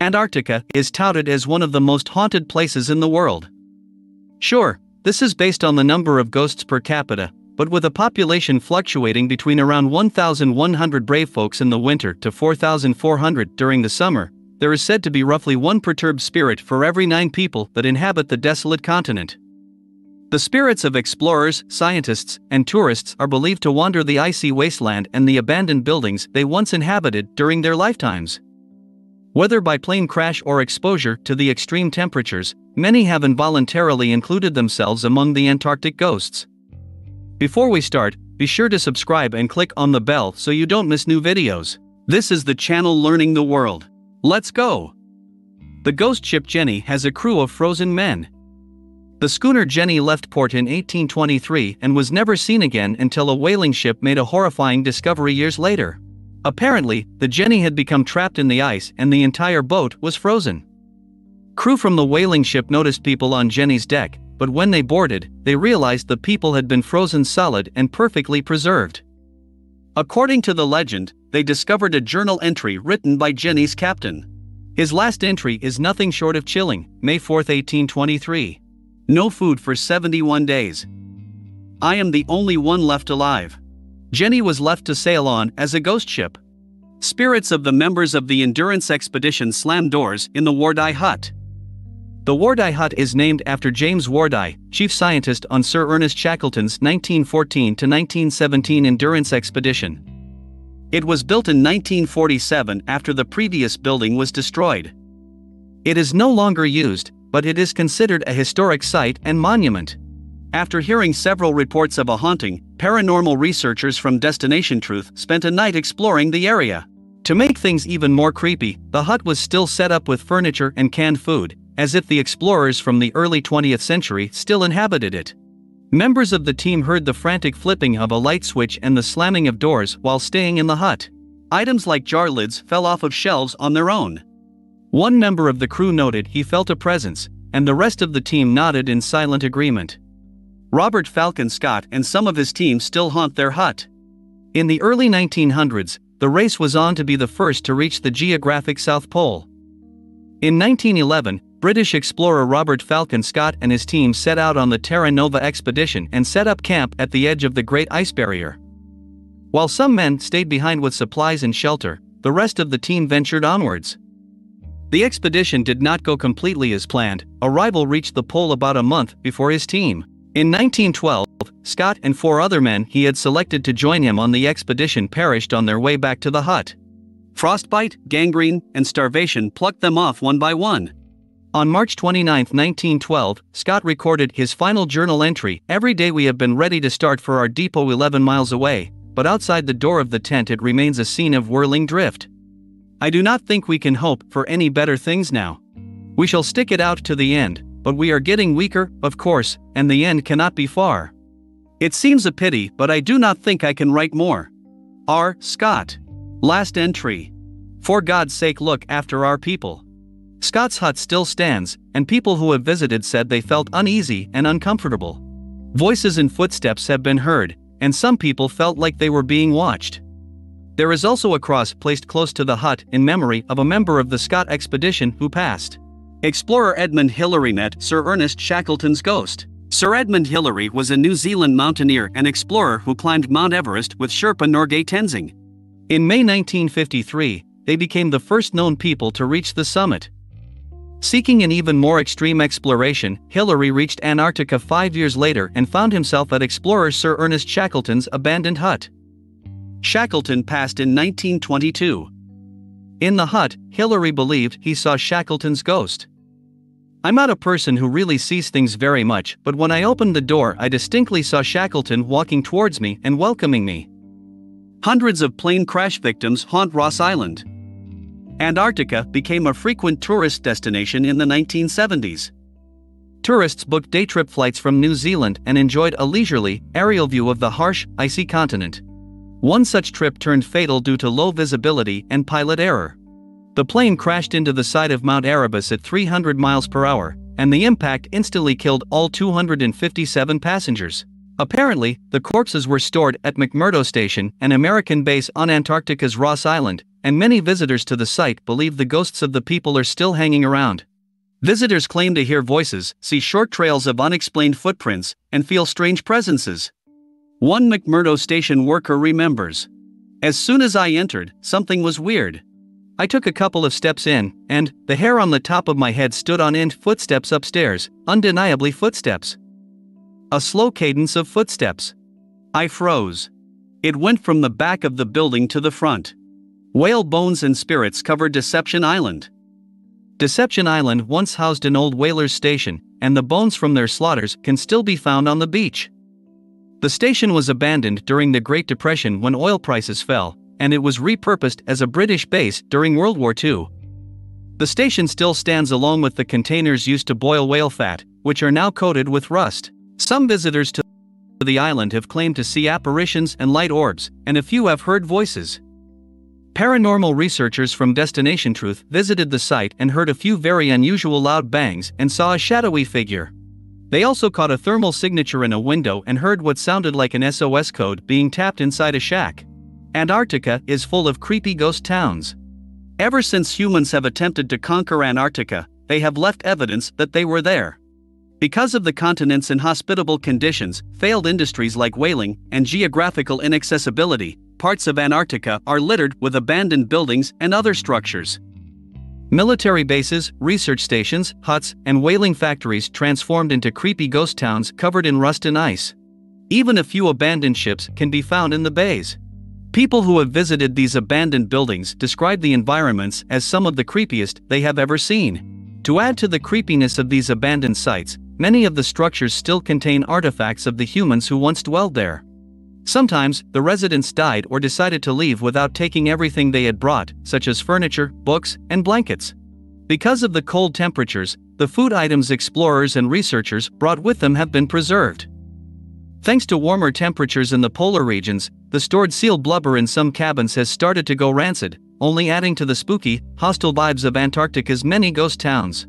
Antarctica is touted as one of the most haunted places in the world. Sure, this is based on the number of ghosts per capita, but with a population fluctuating between around 1,100 brave folks in the winter to 4,400 during the summer, there is said to be roughly one perturbed spirit for every 9 people that inhabit the desolate continent. The spirits of explorers, scientists, and tourists are believed to wander the icy wasteland and the abandoned buildings they once inhabited during their lifetimes. Whether by plane crash or exposure to the extreme temperatures, many have involuntarily included themselves among the Antarctic ghosts. Before we start, be sure to subscribe and click on the bell so you don't miss new videos. This is the channel Learning the World. Let's go! The ghost ship Jenny has a crew of frozen men. The schooner Jenny left port in 1823 and was never seen again until a whaling ship made a horrifying discovery years later. Apparently, the Jenny had become trapped in the ice and the entire boat was frozen. Crew from the whaling ship noticed people on Jenny's deck, but when they boarded, they realized the people had been frozen solid and perfectly preserved. According to the legend, they discovered a journal entry written by Jenny's captain. His last entry is nothing short of chilling. May 4, 1823. No food for 71 days. I am the only one left alive. Jenny was left to sail on as a ghost ship. Spirits of the members of the Endurance expedition slammed doors in the Wardeye hut. The Wardeye hut is named after James Wardeye, chief scientist on Sir Ernest Shackleton's 1914-1917 Endurance expedition. It was built in 1947 after the previous building was destroyed. It is no longer used, but it is considered a historic site and monument. After hearing several reports of a haunting, paranormal researchers from Destination Truth spent a night exploring the area. To make things even more creepy, the hut was still set up with furniture and canned food, as if the explorers from the early 20th century still inhabited it. Members of the team heard the frantic flipping of a light switch and the slamming of doors while staying in the hut. Items like jar lids fell off of shelves on their own. One member of the crew noted he felt a presence, and the rest of the team nodded in silent agreement. Robert Falcon Scott and some of his team still haunt their hut. In the early 1900s, the race was on to be the first to reach the geographic South Pole. In 1911, British explorer Robert Falcon Scott and his team set out on the Terra Nova expedition and set up camp at the edge of the Great Ice Barrier. While some men stayed behind with supplies and shelter, the rest of the team ventured onwards. The expedition did not go completely as planned. A rival reached the pole about a month before his team. In 1912, Scott and 4 other men he had selected to join him on the expedition perished on their way back to the hut. Frostbite, gangrene, and starvation plucked them off one by one. On March 29, 1912, Scott recorded his final journal entry. Every day we have been ready to start for our depot 11 miles away, but outside the door of the tent it remains a scene of whirling drift. I do not think we can hope for any better things now. We shall stick it out to the end, but we are getting weaker, of course, and the end cannot be far. It seems a pity, but I do not think I can write more. R. Scott. Last entry. For God's sake, look after our people. Scott's hut still stands, and people who have visited said they felt uneasy and uncomfortable. Voices and footsteps have been heard, and some people felt like they were being watched. There is also a cross placed close to the hut in memory of a member of the Scott expedition who passed. Explorer Edmund Hillary met Sir Ernest Shackleton's ghost. Sir Edmund Hillary was a New Zealand mountaineer and explorer who climbed Mount Everest with Sherpa Norgay Tenzing. In May 1953, they became the first known people to reach the summit. Seeking an even more extreme exploration, Hillary reached Antarctica 5 years later and found himself at explorer Sir Ernest Shackleton's abandoned hut. Shackleton passed in 1922. In the hut, Hillary believed he saw Shackleton's ghost. I'm not a person who really sees things very much, but when I opened the door I distinctly saw Shackleton walking towards me and welcoming me. Hundreds of plane crash victims haunt Ross Island. Antarctica became a frequent tourist destination in the 1970s. Tourists booked day trip flights from New Zealand and enjoyed a leisurely, aerial view of the harsh, icy continent. One such trip turned fatal due to low visibility and pilot error. The plane crashed into the side of Mount Erebus at 300 miles per hour, and the impact instantly killed all 257 passengers. Apparently, the corpses were stored at McMurdo Station, an American base on Antarctica's Ross Island, and many visitors to the site believe the ghosts of the people are still hanging around. Visitors claim to hear voices, see short trails of unexplained footprints, and feel strange presences. One McMurdo station worker remembers, "As soon as I entered, something was weird. I took a couple of steps in, and the hair on the top of my head stood on end. Footsteps upstairs, undeniably footsteps. A slow cadence of footsteps. I froze. It went from the back of the building to the front. Whale bones and spirits covered Deception Island." Deception Island once housed an old whalers' station, and the bones from their slaughters can still be found on the beach. The station was abandoned during the Great Depression when oil prices fell, and it was repurposed as a British base during World War II. The station still stands along with the containers used to boil whale fat, which are now coated with rust. Some visitors to the island have claimed to see apparitions and light orbs, and a few have heard voices. Paranormal researchers from Destination Truth visited the site and heard a few very unusual loud bangs and saw a shadowy figure. They also caught a thermal signature in a window and heard what sounded like an SOS code being tapped inside a shack. Antarctica is full of creepy ghost towns. Ever since humans have attempted to conquer Antarctica, they have left evidence that they were there. Because of the continent's inhospitable conditions, failed industries like whaling, and geographical inaccessibility, parts of Antarctica are littered with abandoned buildings and other structures. Military bases, research stations, huts, and whaling factories transformed into creepy ghost towns covered in rust and ice. Even a few abandoned ships can be found in the bays. People who have visited these abandoned buildings describe the environments as some of the creepiest they have ever seen. To add to the creepiness of these abandoned sites, many of the structures still contain artifacts of the humans who once dwelled there. Sometimes, the residents died or decided to leave without taking everything they had brought, such as furniture, books, and blankets. Because of the cold temperatures, the food items explorers and researchers brought with them have been preserved. Thanks to warmer temperatures in the polar regions, the stored seal blubber in some cabins has started to go rancid, only adding to the spooky, hostile vibes of Antarctica's many ghost towns.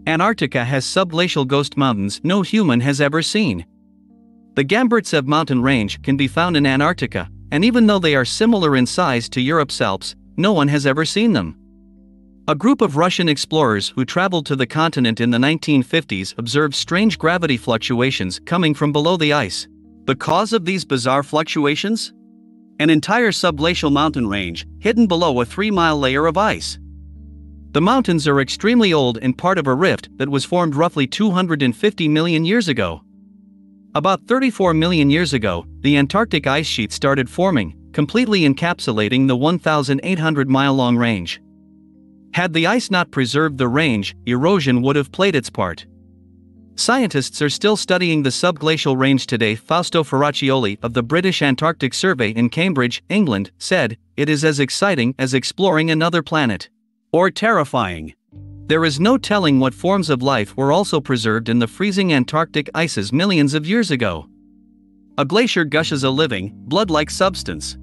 Antarctica has subglacial ghost mountains no human has ever seen. The Gamburtsev mountain range can be found in Antarctica, and even though they are similar in size to Europe's Alps, no one has ever seen them. A group of Russian explorers who traveled to the continent in the 1950s observed strange gravity fluctuations coming from below the ice. The cause of these bizarre fluctuations? An entire subglacial mountain range, hidden below a 3-mile layer of ice. The mountains are extremely old and part of a rift that was formed roughly 250 million years ago. About 34 million years ago, the Antarctic ice sheet started forming, completely encapsulating the 1,800-mile-long range. Had the ice not preserved the range, erosion would have played its part. Scientists are still studying the subglacial range today. Fausto Ferraccioli of the British Antarctic Survey in Cambridge, England, said, "It is as exciting as exploring another planet. Or terrifying. There is no telling what forms of life were also preserved in the freezing Antarctic ices millions of years ago." A glacier gushes a living, blood-like substance.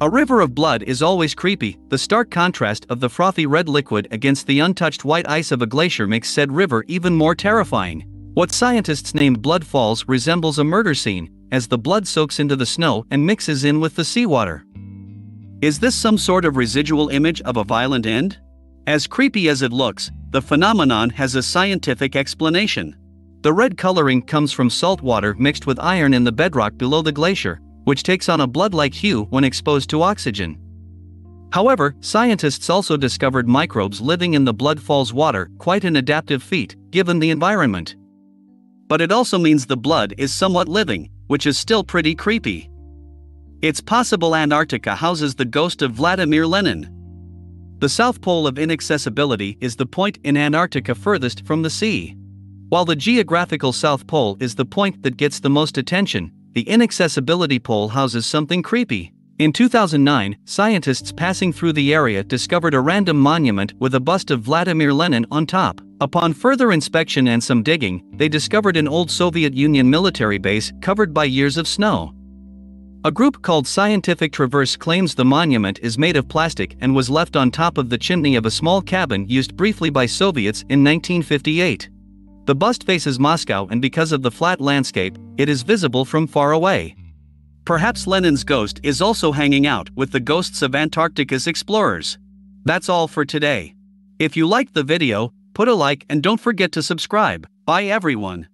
A river of blood is always creepy. The stark contrast of the frothy red liquid against the untouched white ice of a glacier makes said river even more terrifying. What scientists named blood falls resembles a murder scene, as the blood soaks into the snow and mixes in with the seawater. Is this some sort of residual image of a violent end? As creepy as it looks, the phenomenon has a scientific explanation. The red coloring comes from salt water mixed with iron in the bedrock below the glacier, which takes on a blood-like hue when exposed to oxygen. However, scientists also discovered microbes living in the blood falls water, quite an adaptive feat, given the environment. But it also means the blood is somewhat living, which is still pretty creepy. It's possible Antarctica houses the ghost of Vladimir Lenin. The South Pole of inaccessibility is the point in Antarctica furthest from the sea. While the geographical South Pole is the point that gets the most attention, the inaccessibility pole houses something creepy. In 2009, scientists passing through the area discovered a random monument with a bust of Vladimir Lenin on top. Upon further inspection and some digging, they discovered an old Soviet Union military base covered by years of snow. A group called Scientific Traverse claims the monument is made of plastic and was left on top of the chimney of a small cabin used briefly by Soviets in 1958. The bust faces Moscow, and because of the flat landscape, it is visible from far away. Perhaps Lenin's ghost is also hanging out with the ghosts of Antarctica's explorers. That's all for today. If you liked the video, put a like and don't forget to subscribe. Bye everyone.